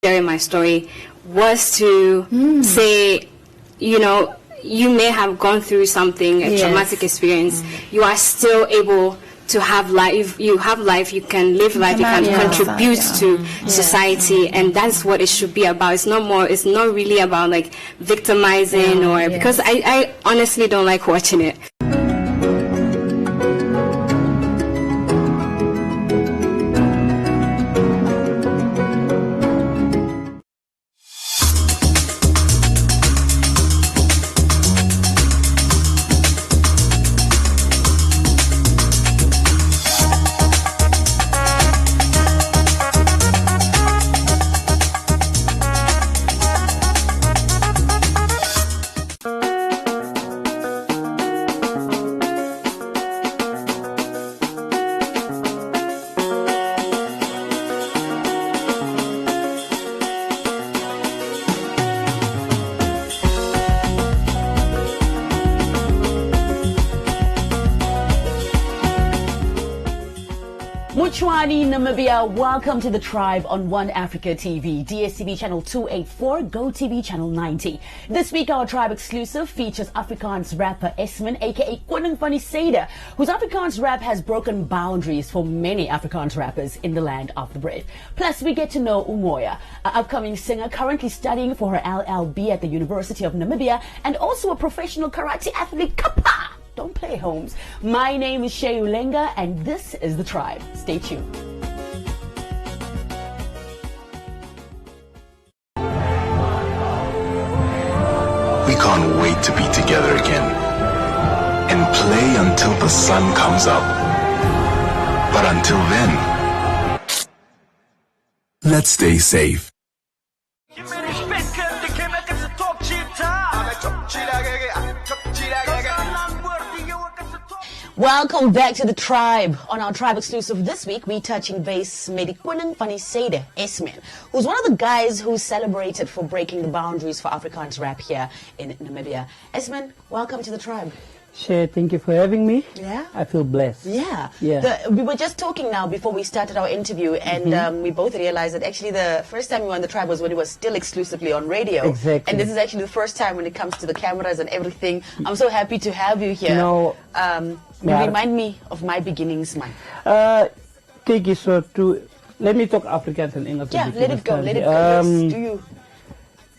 sharing my story was to say, you know, you may have gone through something, a traumatic experience. You are still able to have life. You have life. You can live life. You can contribute to society, and that's what it should be about. It's not more. It's not really about like victimizing because I honestly don't like watching it. Muchwani, Namibia, welcome to the Tribe on One Africa TV, DSTV channel 284, GoTV channel 90. This week our Tribe exclusive features Afrikaans rapper Esmen, aka Koning van die Sede, whose Afrikaans rap has broken boundaries for many Afrikaans rappers in the land of the brave. Plus we get to know Umoya, an upcoming singer currently studying for her LLB at the University of Namibia and also a professional karate athlete. Kappa! Don't play, Holmes. My name is Shay Ulenga, and this is The Tribe. Stay tuned. We can't wait to be together again and play until the sun comes up. But until then, let's stay safe. Welcome back to The Tribe. On our Tribe exclusive this week, we're touching base met Koning van die Sede, Esmen, who's one of the guys who's celebrated for breaking the boundaries for Afrikaans rap here in Namibia. Esmen, welcome to The Tribe. Shay, thank you for having me. Yeah. I feel blessed. Yeah. We were just talking now before we started our interview, and we both realized that actually the first time you were on The Tribe was when it was still exclusively on radio. Exactly. And this is actually the first time when it comes to the cameras and everything. I'm so happy to have you here. No. Remind me of my beginnings, man. Take you so to let me talk Afrikaans and Engels. Yeah, let it go. Let it go. Yes, do you?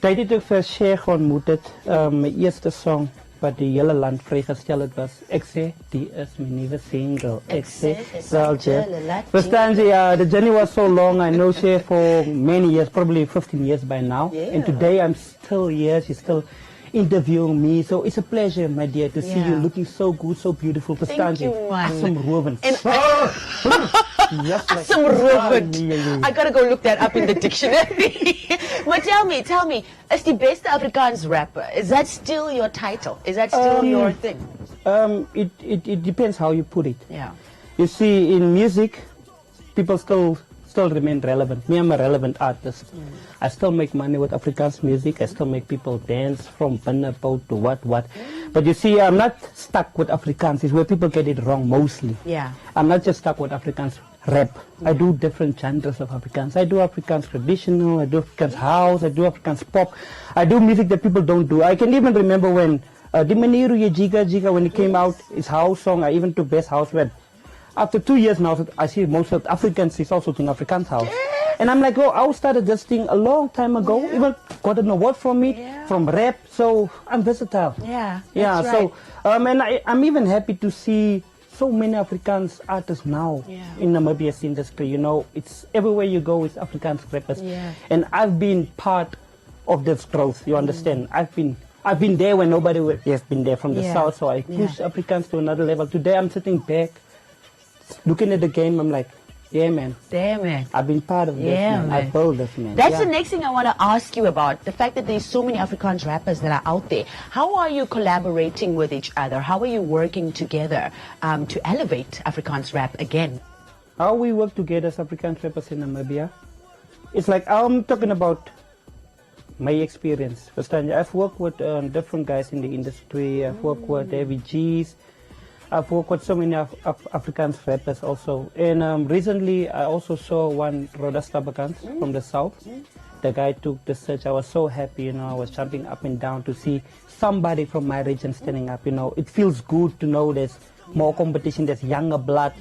Tijdens ik vir Sheikh ontmoet het, mijn eerste song wat die hele land vrygestel het was. Ek sê, die is my nieuwe single. Ek sê, verstaan jy, the journey was so long. I know Sheikh for many years, probably 15 years by now. Yeah. And today I'm still here. She's still interviewing me, so it's a pleasure, my dear, to see you looking so good, so beautiful. Thank you, man. Awesome Rowan. Awesome Rowan. I gotta go look that up in the dictionary. But tell me, as the best Afrikaans rapper, is that still your title? Is that still your thing? It depends how you put it. Yeah. You see, in music, people still remain relevant. Me, I'm a relevant artist. I still make money with Afrikaans music. I still make people dance from Panapau to what. But you see, I'm not stuck with Afrikaans. It's where people get it wrong mostly. Yeah. I'm not just stuck with Afrikaans rap. I do different genres of Afrikaans. I do Afrikaans traditional. I do Afrikaans house. I do Afrikaans pop. I do music that people don't do. I can even remember when Di Maniru Ye Jiga when it came out, his house song. I even took best house with. After 2 years now, I see most of Africans is also doing Afrikaans house. And I'm like, oh, I started this thing a long time ago. Even got an award from it, from rap. So I'm versatile. Yeah. Yeah. That's right. So, and I'm even happy to see so many Afrikaans artists now in Namibia's industry. You know, it's everywhere you go, it's Afrikaans rappers. Yeah. And I've been part of this growth. You understand? I've been there when nobody has been there from the south. So I push Afrikaans to another level. Today I'm sitting back, looking at the game. I'm like, yeah, man. Damn it. I've been part of this, man. I built this, man. That's the next thing I want to ask you about. The fact that there's so many Afrikaans rappers that are out there. How are you collaborating with each other? How are you working together to elevate Afrikaans rap again? How we work together as Afrikaans rappers in Namibia? It's like, I'm talking about my experience. I've worked with different guys in the industry. I've worked with Heavy G's. I've worked with so many Afrikaans rappers also. And recently I also saw one Roda Stabakans from the south. the guy took the search, I was so happy, you know, I was jumping up and down to see somebody from my region standing up, you know. It feels good to know there's more competition, there's younger blood.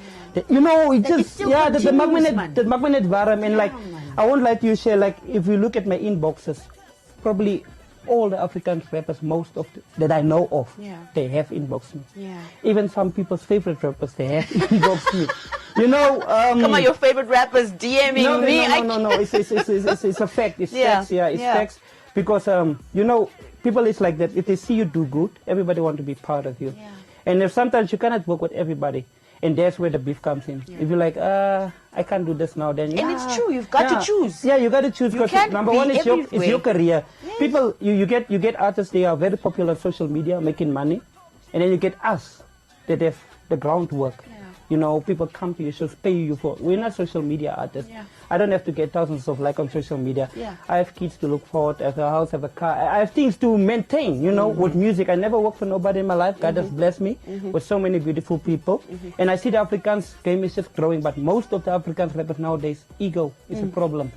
You know, it just, the magnet varam, and like, I won't lie to you, Shay, like, if you look at my inboxes, probably all the African rappers, most of that I know of, they have inboxed me. Even some people's favorite rappers, they have inboxed me. You know, come on, your favorite rappers DMing me. No. It's a fact. It's facts. Yeah, it's facts. Because you know, people is like that. If they see you do good, everybody want to be part of you. And if sometimes you cannot work with everybody, and that's where the beef comes in. If you're like, I can't do this now, then and it's true. You've got to choose. Yeah, you got to choose, because number one is your career. People, you get artists. They are very popular on social media, making money, and then you get us that have the groundwork. You know, people come to your shows, pay you for. We're not social media artists. I don't have to get thousands of likes on social media. I have kids to look forward, I have a house, I have a car. I have things to maintain, you know, with music. I never worked for nobody in my life. God has blessed me with so many beautiful people. And I see the Africans game is just growing, but most of the African rappers nowadays, ego is a problem.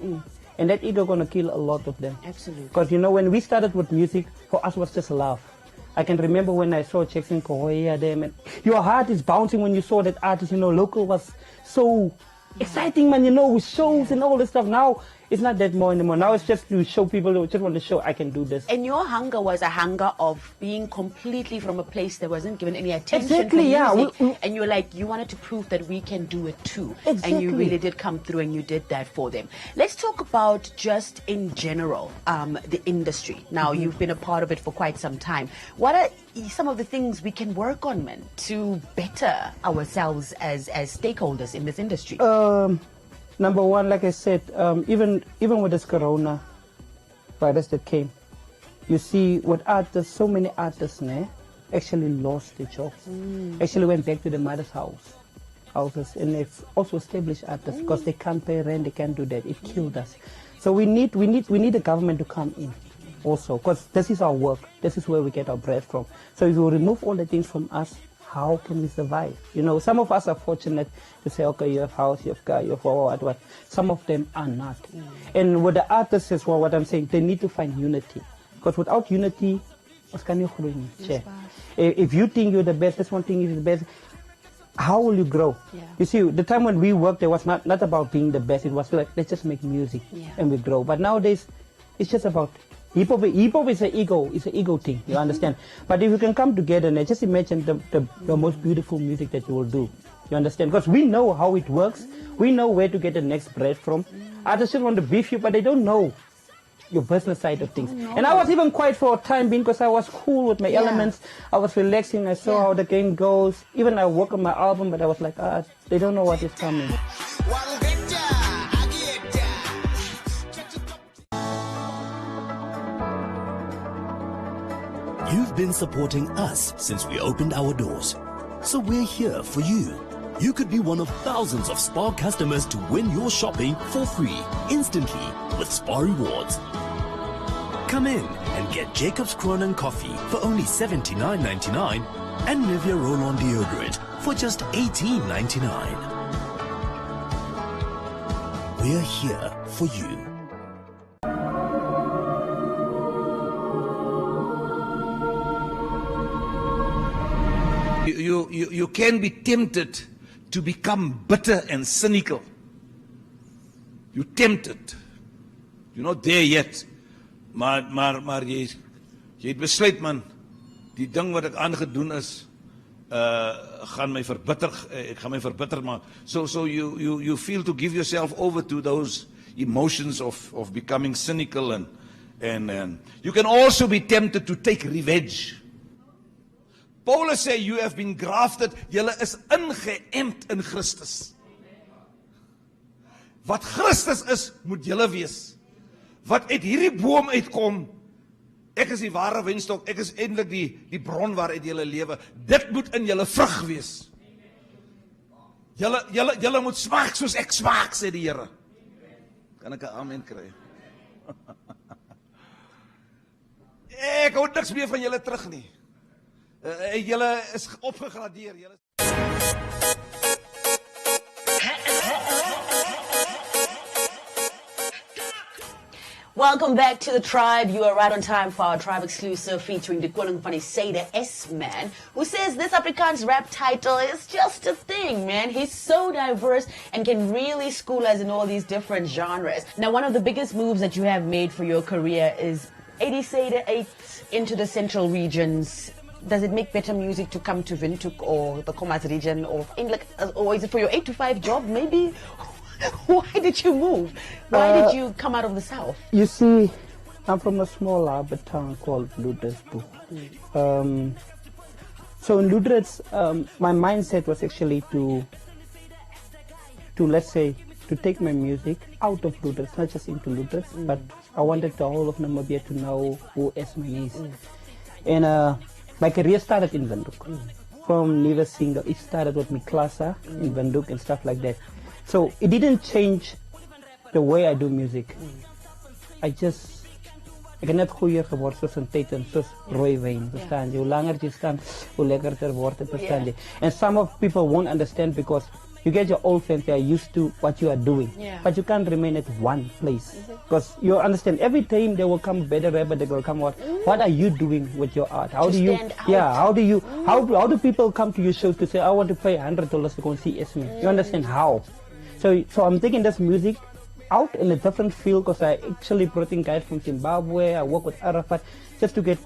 And that ego gonna kill a lot of them. Absolutely. Because, you know, when we started with music, for us was just love. I can remember when I saw Jackson Kohoya there, and your heart is bouncing when you saw that artist, you know, local was so exciting, man, you know, with shows and all this stuff. Now, it's not that more anymore. Now it's just to show people, who just want to show I can do this. And your hunger was a hunger of being completely from a place that wasn't given any attention. Exactly, music, and you're like, you wanted to prove that we can do it too. Exactly. And you really did come through, and you did that for them. Let's talk about just in general, the industry. Now, you've been a part of it for quite some time. What are some of the things we can work on, man, to better ourselves as stakeholders in this industry? Number one, like I said, even with this corona virus that came, you see what artists, so many artists actually lost their jobs. Actually went back to the mother's houses, and they've also established artists because they can't pay rent, they can't do that. It killed us. So we need the government to come in also, because this is our work. This is where we get our bread from. So if you remove all the things from us, how can we survive? You know, some of us are fortunate to say, okay, you have house, you have car, you have what. Some of them are not. And with the artists as well, what I'm saying, they need to find unity. Because without unity, what can you grow? If you think you're the best, this one thing is the best, how will you grow? You see, the time when we worked, it was not about being the best. It was like, let's just make music and we grow. But nowadays, it's just about hip hop is an ego thing, you understand? But if you can come together and just imagine the most beautiful music that you will do, you understand? Because we know how it works, we know where to get the next bread from. Others just want to beef you, but they don't know your business side of things. And I was even quiet for a time being, because I was cool with my elements, I was relaxing, I saw how the game goes. Even I work on my album, but I was like, they don't know what is coming. You've been supporting us since we opened our doors, so we're here for you. You could be one of thousands of Spar customers to win your shopping for free, instantly, with Spar Rewards. Come in and get Jacob's Kronen coffee for only $79.99 and Nivea Roll-On deodorant for just $18.99. We're here for you. You can be tempted to become bitter and cynical. You're tempted. You're not there yet. Maar jy het besluit, man, die ding wat ek aangedoen is, gaan my verbitter, ek gaan my verbitter maak. So you feel to give yourself over to those emotions of becoming cynical and you can also be tempted to take revenge. Paulus sê, you have been grafted, julle is ingeënt in Christus. Wat Christus is, moet julle wees. Wat uit hierdie boom uitkom, ek is die ware wynstok, ek is eintlik die bron waaruit julle lewe. Dit moet in julle vrug wees. Julle moet smaak soos ek smaak, sê die Here. Kan ek 'n amen kry? Ek hou niks meer van julle terug nie. Julle is opgegradeer. Welcome back to the Tribe. You are right on time for our Tribe exclusive featuring the Funny Sader S-Man, who says this Afrikaans rap title is just a thing, man. He's so diverse and can really school us in all these different genres. Now, one of the biggest moves that you have made for your career is 80 Sader 8 into the central regions. Does it make better music to come to Windhoek or the Khomas region, or is it for your 8 to 5 job maybe? Why did you move? Why did you come out of the south? You see, I'm from a small harbour town called Ludersburg. So in Ludres, my mindset was actually to let's say, to take my music out of Ludres, not just into Ludres, but I wanted the whole of Namibia to know who S-Man is. And my career started in Windhoek. From never single, it started with Miklasa in Windhoek and stuff like that. So it didn't change the way I do music. Ek het net goeier geword soos in tyd en soos rooi wyn, verstaan jy? Hoe langer jy staan, hoe lekkerder word het, verstaan jy? And some of people won't understand because you get your old friends, they are used to what you are doing, but you can't remain at one place. Because you understand, every time there will come a better rapper, they will come out, what are you doing with your art? How do you, how do people come to your shows to say, I want to pay $100 to go and see S-Man? You understand how? So I'm taking this music out in a different field because I actually brought in guys from Zimbabwe. I work with Arafat just to get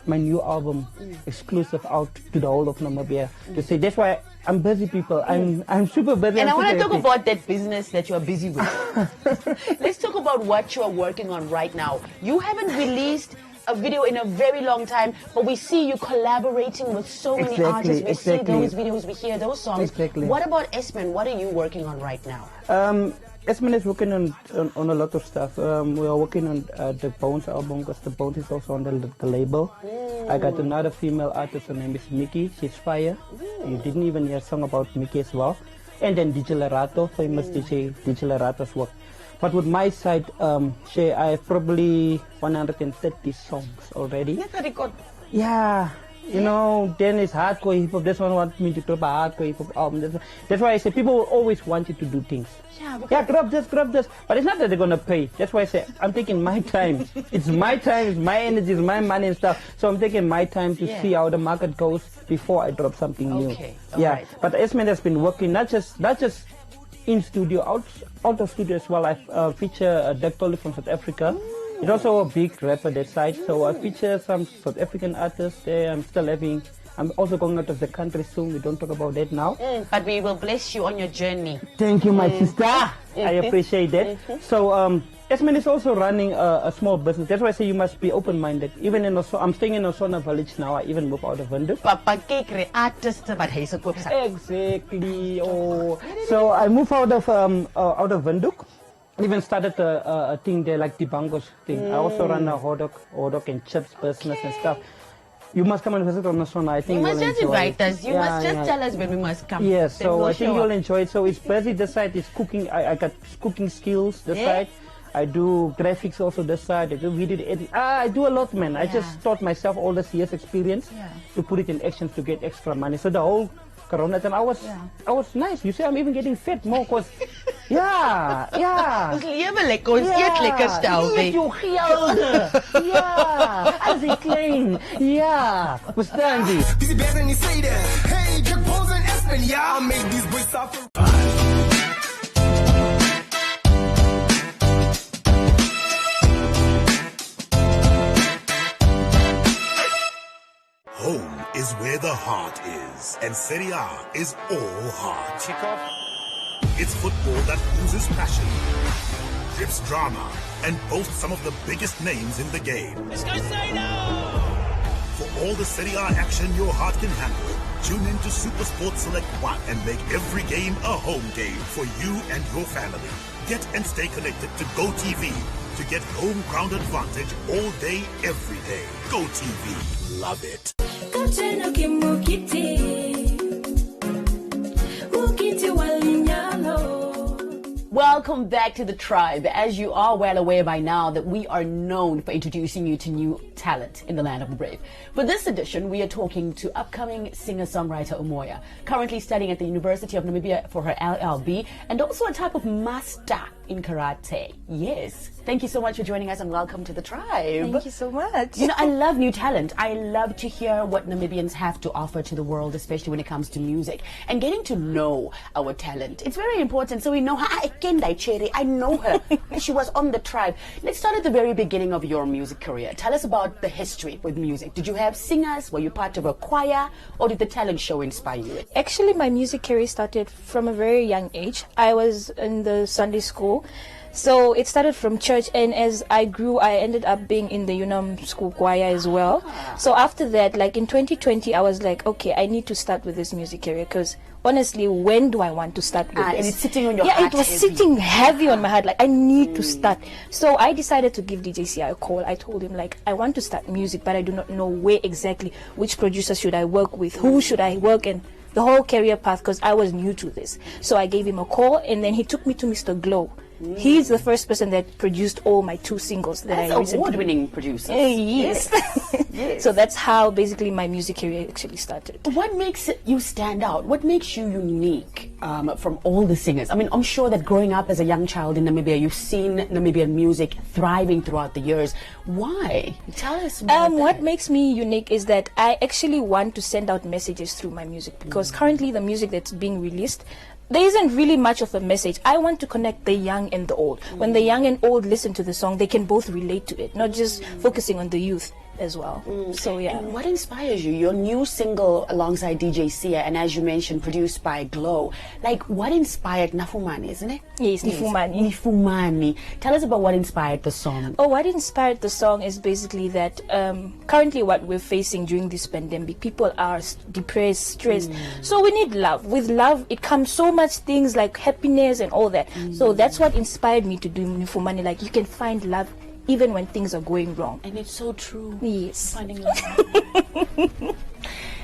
my new album exclusive out to the whole of Namibia. To say that's why I'm busy, people. I'm super busy. And I want to talk about that business that you are busy with. Let's talk about what you are working on right now. You haven't released a video in a very long time, but we see you collaborating with so many artists. We see those videos, we hear those songs. What about S-Man? What are you working on right now? S-Man is working on a lot of stuff. We are working on the Bones album because the Bones is also on the label. I got another female artist, her name is Mickey. She's fire. You didn't even hear a song about Mickey as well. And then DJ Lerato, famous DJ Lerato's work. But with my side, I have probably 130 songs already. That's a record. Yeah. You know, then it's hardcore hip hop. This one wants me to drop a hardcore hip hop album. That's why I say people will always want you to do things. Yeah, grab this. But it's not that they're going to pay. That's why I say I'm taking my time. It's my time, it's my energy, it's my money and stuff. So I'm taking my time to see how the market goes before I drop something new. Right. But S-Man has been working not just in studio, out of studio as well. I feature Dirk Tolle from South Africa. He's also a big rapper that side, so I feature some South African artists there. I'm also going out of the country soon. We don't talk about that now. But we will bless you on your journey. Thank you, my sister. I appreciate that. So S-Man is also running a small business. That's why I say you must be open-minded. Even in I'm staying in Osona village now. I even moved out of Windhoek. Papa kekre artist, but he's a good Exactly. Oh, so I moved out of Windhoek. Even started a thing there like the Bangos thing. I also run a hot dog and chips business and stuff. You must come and visit on Osona. I think you must just invite us. You must just tell us when we must come. Yes, so I think you'll enjoy it. So it's busy. This side is cooking. I got cooking skills. This side. I do graphics also this side. I do video editing. I do a lot, man. I just taught myself all this years experience to put it in action to get extra money. So the whole Corona time, I was nice. You see, I'm even getting fit more because, Ons lewe lekker, ons eet lekker stel. Eet jou geld. As ik klein. Verstaan jy? Busy better than you say that. Hey, Jack Bones and Aspen, I made these boys suffer. Home is where the heart is, and Serie A is all heart. It's football that oozes passion, drips drama, and boasts some of the biggest names in the game. Let's go, Sado! For all the Serie A action your heart can handle, tune in to Super Sports Select 1 and make every game a home game for you and your family. Get and stay connected to GoTV to get home ground advantage all day, every day. GoTV. Love it. Welcome back to the Tribe. As you are well aware by now that we are known for introducing you to new talent in the land of the brave. For this edition, we are talking to upcoming singer-songwriter Umoya, currently studying at the University of Namibia for her LLB, and also a type of master in karate. Yes. Thank you so much for joining us and welcome to the tribe. Thank you so much. You know, I love new talent. I love to hear what Namibians have to offer to the world, especially when it comes to music and getting to know our talent. It's very important so we know her. I know her. She was on the tribe. Let's start at the very beginning of your music career. Tell us about the history with music. Did you have singers? Were you part of a choir? Or did the talent show inspire you? Actually, my music career started from a very young age. I was in the Sunday school. So it started from church, and as I grew, I ended up being in the UNAM school choir as well. So after that, like in 2020, I was like, okay, I need to start with this music career, because honestly, when do I want to start with this? And it's sitting on your heart. Yeah, it was sitting heavy on my heart. Like, I need to start. So I decided to give DJ CI a call. I told him, like, I want to start music, but I do not know where exactly, which producer should I work with, who should I work, and the whole career path, because I was new to this. So I gave him a call, and then he took me to Mr. Glow. He's the first person that produced all my 2 singles that I recently... award-winning producer. Yes. Yes. So that's how basically my music career actually started. What makes you stand out? What makes you unique from all the singers? I mean, I'm sure that growing up as a young child in Namibia, you've seen Namibian music thriving throughout the years. Why? Tell us about what makes me unique is that I actually want to send out messages through my music, because currently the music that's being released, there isn't really much of a message. I want to connect the young and the old. When the young and old listen to the song, they can both relate to it, not just focusing on the youth as well. So yeah. And what inspires you? Your new single alongside DJ Sia, and as you mentioned, produced by Glow. Like, what inspired Nifumani, isn't it? Yes, Nifumani. Nifumani. Tell us about what inspired the song. Oh, what inspired the song is basically that currently what we're facing during this pandemic, people are depressed, stressed. So we need love. With love, it comes so much things like happiness and all that. So that's what inspired me to do Nifumani. Like, you can find love even when things are going wrong. And it's so true. Yes. Finding love.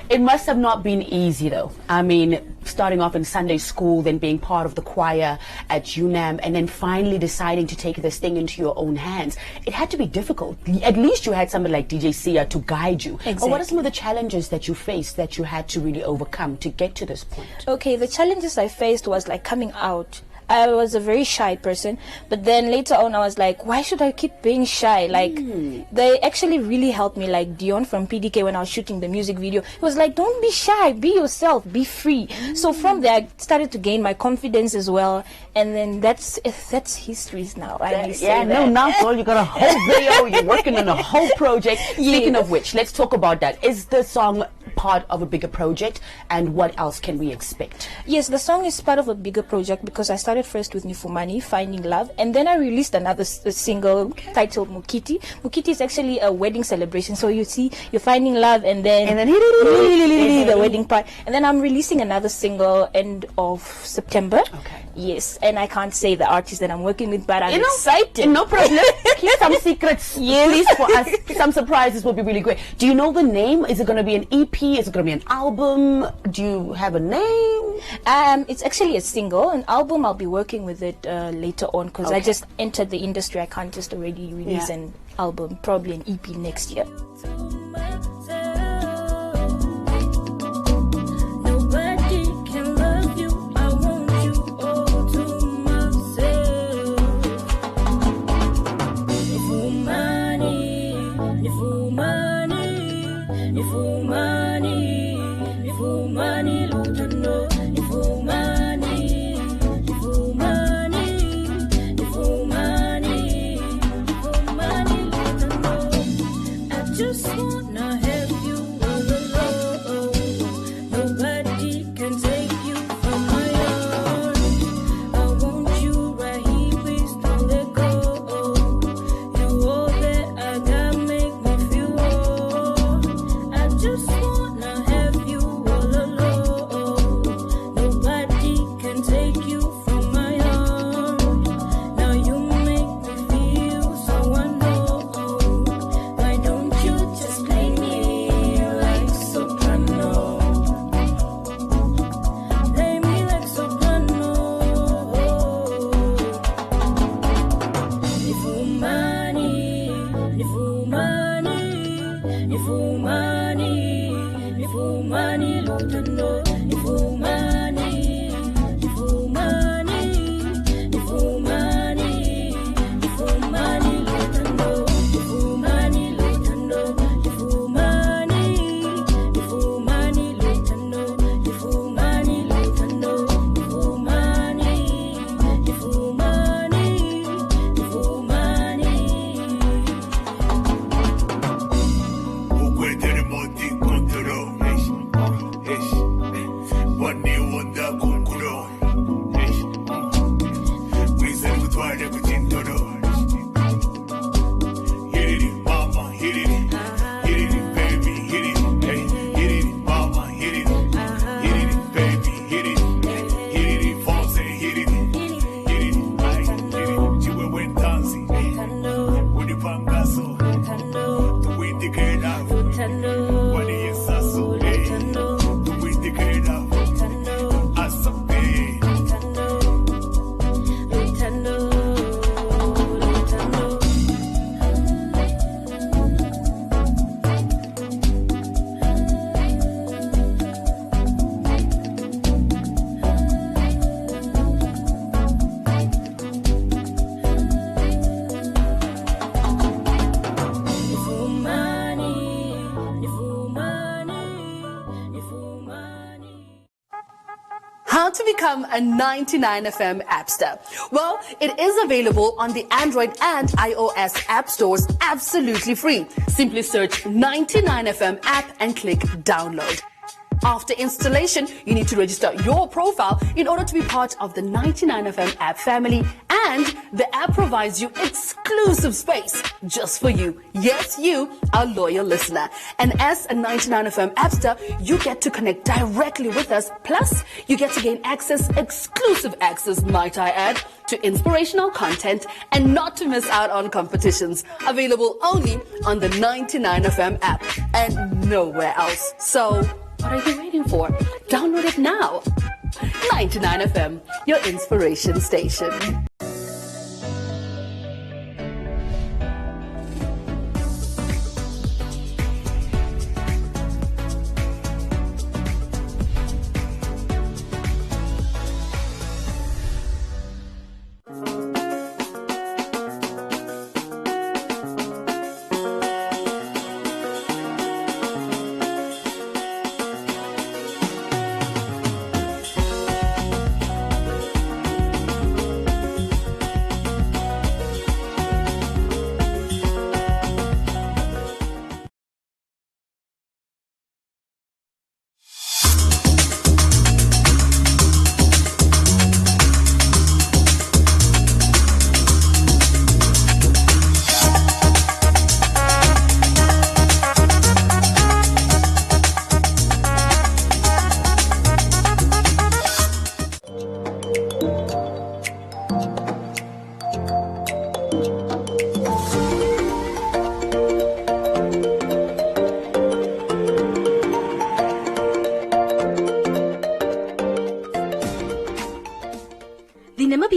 It must have not been easy, though. I mean, starting off in Sunday school, then being part of the choir at UNAM, and then finally deciding to take this thing into your own hands. It had to be difficult. At least you had somebody like DJ Sia to guide you. Exactly. Or what are some of the challenges that you faced that you had to really overcome to get to this point? Okay, the challenges I faced was like coming out. I was a very shy person, but then later on I was like, why should I keep being shy? Like, they actually really helped me, like Dion from PDK when I was shooting the music video. It was like, don't be shy, be yourself, be free. So from there I started to gain my confidence as well, and then that's histories now. Now you got a whole video, you're working on a whole project. Speaking of which, let's talk about that. Is the song part of a bigger project, and what else can we expect? Yes, the song is part of a bigger project because I started first with Nifumani, Finding Love, and then I released another single titled Mukiti. Mukiti is actually a wedding celebration, so you see, you're finding love and then the wedding part. And then I'm releasing another single end of September. Okay. Yes, and I can't say the artist that I'm working with, but I'm excited. No problem. Keep some secrets, please, for us. Some surprises will be really great. Do you know the name? Is it going to be an EP? Is it going to be an album? Do you have a name? It's actually a single. An album, I'll be working with it later on, because I just entered the industry. I can't just already release an album. Probably an EP next year. Just want become a 99FM appster? Well, it is available on the Android and iOS app stores absolutely free. Simply search 99FM app and click download. After installation, you need to register your profile in order to be part of the 99FM app family, and the app provides you exclusive space just for you. Yes, you, our loyal listener. And as a 99FM appster, you get to connect directly with us. Plus, you get to gain exclusive access, might I add, to inspirational content and not to miss out on competitions. Available only on the 99FM app and nowhere else. So, what are you waiting for? Download it now. 99FM, your inspiration station.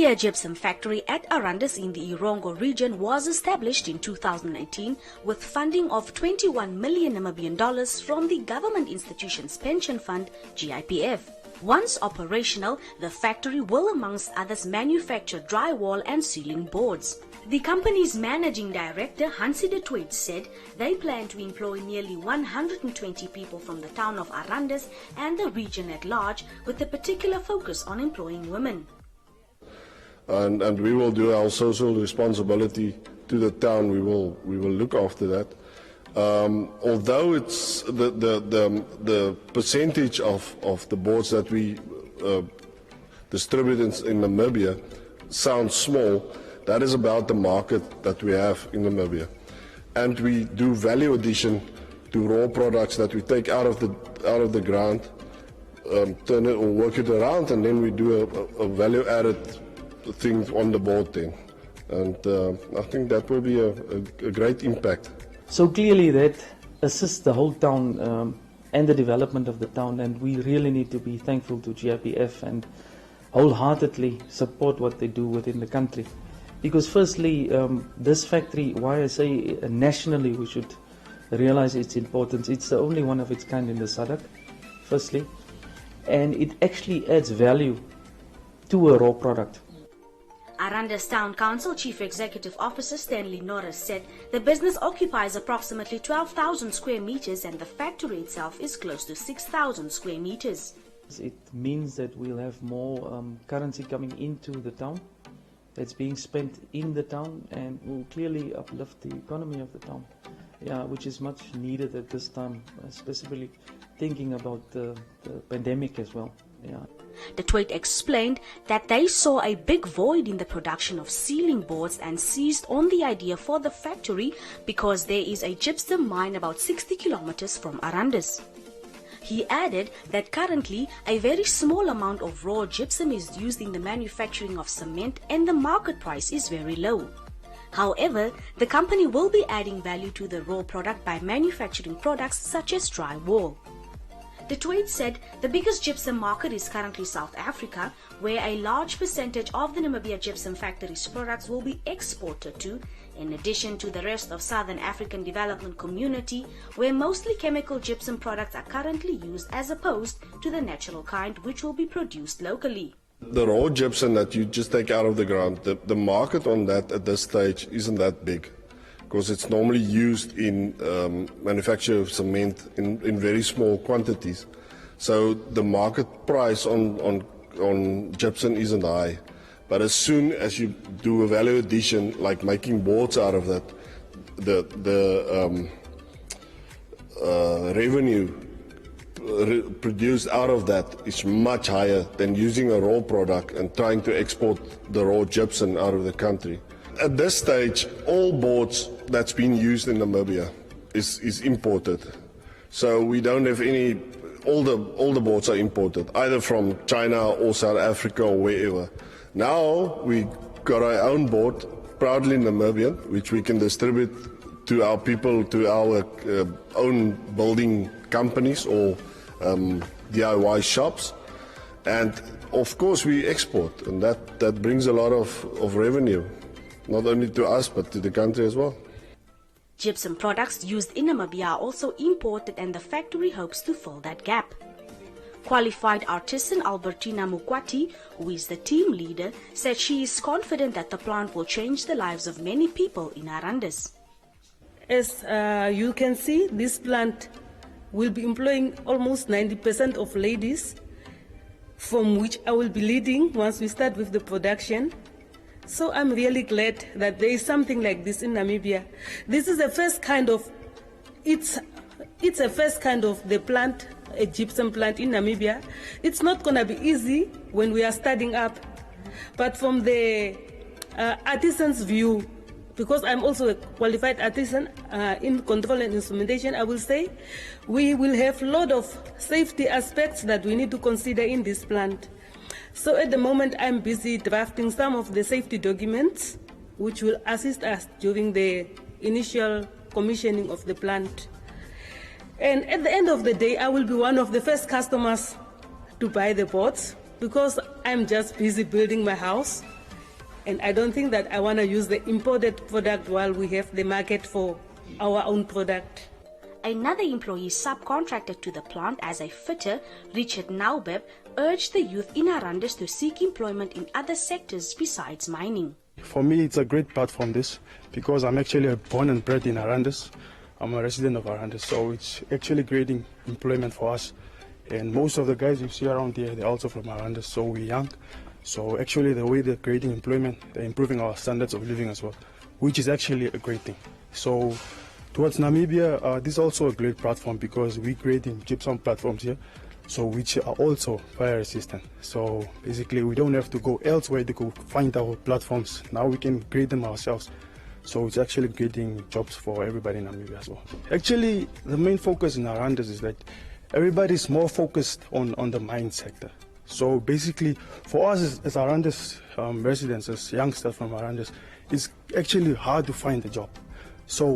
The gypsum factory at Arandis in the Irongo region was established in 2018 with funding of 21 million Namibian dollars from the Government Institutions Pension Fund, GIPF. Once operational, the factory will amongst others manufacture drywall and ceiling boards. The company's managing director, Hansi de Tweed, said they plan to employ nearly 120 people from the town of Arandis and the region at large, with a particular focus on employing women. And we will do our social responsibility to the town. We will look after that. Although it's the percentage of the boards that we distribute in Namibia sounds small, that is about the market that we have in Namibia. And we do value addition to raw products that we take out of the ground, turn it or work it around, and then we do a value added things on the board then, and I think that will be a great impact. So clearly that assists the whole town and the development of the town, and we really need to be thankful to GIPF and wholeheartedly support what they do within the country. Because firstly, this factory, why I say nationally we should realize its importance, it's the only one of its kind in the SADC, firstly, and it actually adds value to a raw product. Arandis Town Council Chief Executive Officer Stanley Norris said the business occupies approximately 12,000 square meters and the factory itself is close to 6,000 square meters. It means that we'll have more currency coming into the town that's being spent in the town and will clearly uplift the economy of the town, which is much needed at this time, specifically thinking about the pandemic as well. The Tweet explained that they saw a big void in the production of ceiling boards and seized on the idea for the factory because there is a gypsum mine about 60 kilometers from Arandis. He added that currently a very small amount of raw gypsum is used in the manufacturing of cement and the market price is very low. However, the company will be adding value to the raw product by manufacturing products such as drywall. The Tweed said the biggest gypsum market is currently South Africa, where a large percentage of the Namibia Gypsum Factory's products will be exported to, in addition to the rest of Southern African Development Community, where mostly chemical gypsum products are currently used as opposed to the natural kind which will be produced locally. The raw gypsum that you just take out of the ground, the market on that at this stage isn't that big, because it's normally used in manufacture of cement in very small quantities. So the market price on on gypsum isn't high. But as soon as you do a value addition, like making boards out of that, the revenue produced out of that is much higher than using a raw product and trying to export the raw gypsum out of the country. At this stage, all boards that's been used in Namibia is imported. So we don't have any, all the boards are imported, either from China or South Africa or wherever. Now we got our own board, proudly Namibian, which we can distribute to our people, to our own building companies or DIY shops. And of course we export, and that brings a lot of revenue, not only to us but to the country as well. Gypsum products used in Namibia are also imported, and the factory hopes to fill that gap. Qualified artisan Albertina Mukwati, who is the team leader, said she is confident that the plant will change the lives of many people in Arandis. As you can see, this plant will be employing almost 90% of ladies, from which I will be leading once we start with the production. So I'm really glad that there is something like this in Namibia. This is the first kind of, it's a first kind of the plant, a gypsum plant in Namibia. It's not going to be easy when we are starting up. But from the artisan's view, because I'm also a qualified artisan in control and instrumentation, I will say we will have a lot of safety aspects that we need to consider in this plant. So at the moment, I'm busy drafting some of the safety documents which will assist us during the initial commissioning of the plant. And at the end of the day, I will be one of the first customers to buy the boards, because I'm just busy building my house. And I don't think that I want to use the imported product while we have the market for our own product. Another employee subcontracted to the plant as a fitter, Richard Naubeb, urged the youth in Arandis to seek employment in other sectors besides mining. For me, it's a great platform, this, because I'm actually born and bred in Arandis. I'm a resident of Arandis, so it's actually creating employment for us. And most of the guys you see around here, they're also from Arandis, so we're young. So actually the way they're creating employment, they're improving our standards of living as well, which is actually a great thing. So towards Namibia, this is also a great platform, because we're creating gypsum platforms here, so which are also fire resistant. So basically we don't have to go elsewhere to go find our platforms. Now we can create them ourselves. So it's actually creating jobs for everybody in Namibia as well. Actually, the main focus in Arandis is that everybody's more focused on the mine sector. So basically, for us as Arandis residents, as youngsters from Arandis, it's actually hard to find a job. So